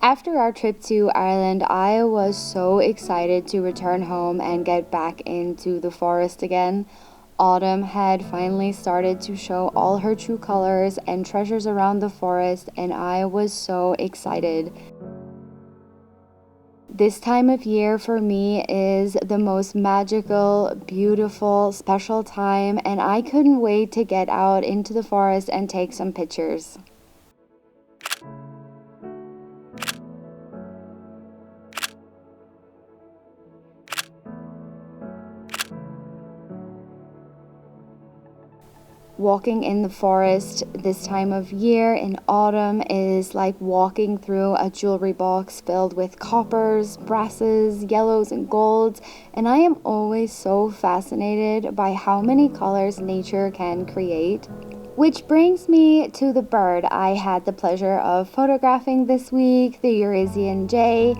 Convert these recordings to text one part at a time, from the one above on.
After our trip to Ireland, I was so excited to return home and get back into the forest again. Autumn had finally started to show all her true colors and treasures around the forest, and I was so excited. This time of year for me is the most magical, beautiful, special time, and I couldn't wait to get out into the forest and take some pictures. Walking in the forest this time of year in autumn is like walking through a jewelry box filled with coppers, brasses, yellows, and golds, and I am always so fascinated by how many colors nature can create. Which brings me to the bird I had the pleasure of photographing this week, the Eurasian jay.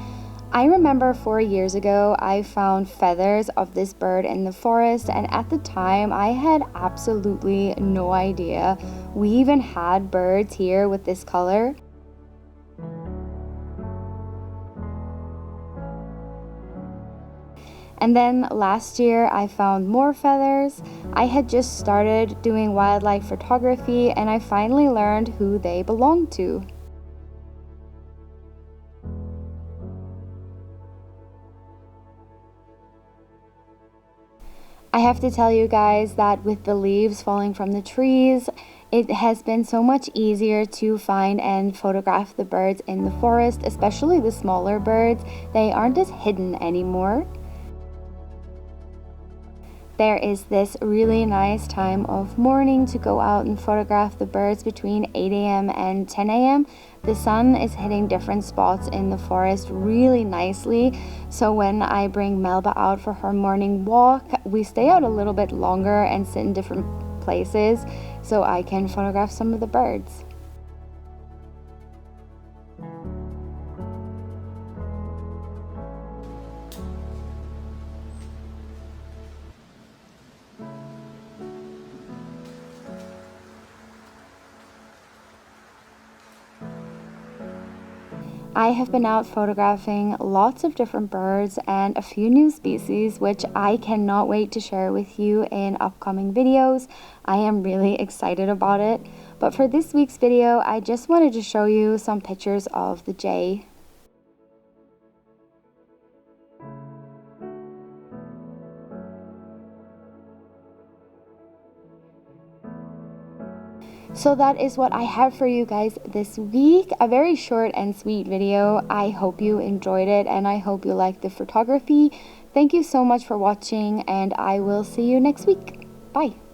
I remember 4 years ago I found feathers of this bird in the forest, and at the time I had absolutely no idea we even had birds here with this color. And then last year I found more feathers. I had just started doing wildlife photography and I finally learned who they belonged to. I have to tell you guys that with the leaves falling from the trees, it has been so much easier to find and photograph the birds in the forest, especially the smaller birds. They aren't as hidden anymore. There is this really nice time of morning to go out and photograph the birds between 8 a.m. and 10 a.m. The sun is hitting different spots in the forest really nicely, so when I bring Melba out for her morning walk, we stay out a little bit longer and sit in different places so I can photograph some of the birds. I have been out photographing lots of different birds and a few new species, which I cannot wait to share with you in upcoming videos. I am really excited about it. But for this week's video, I just wanted to show you some pictures of the jay. So that is what I have for you guys this week. A very short and sweet video. I hope you enjoyed it and I hope you liked the photography. Thank you so much for watching and I will see you next week. Bye.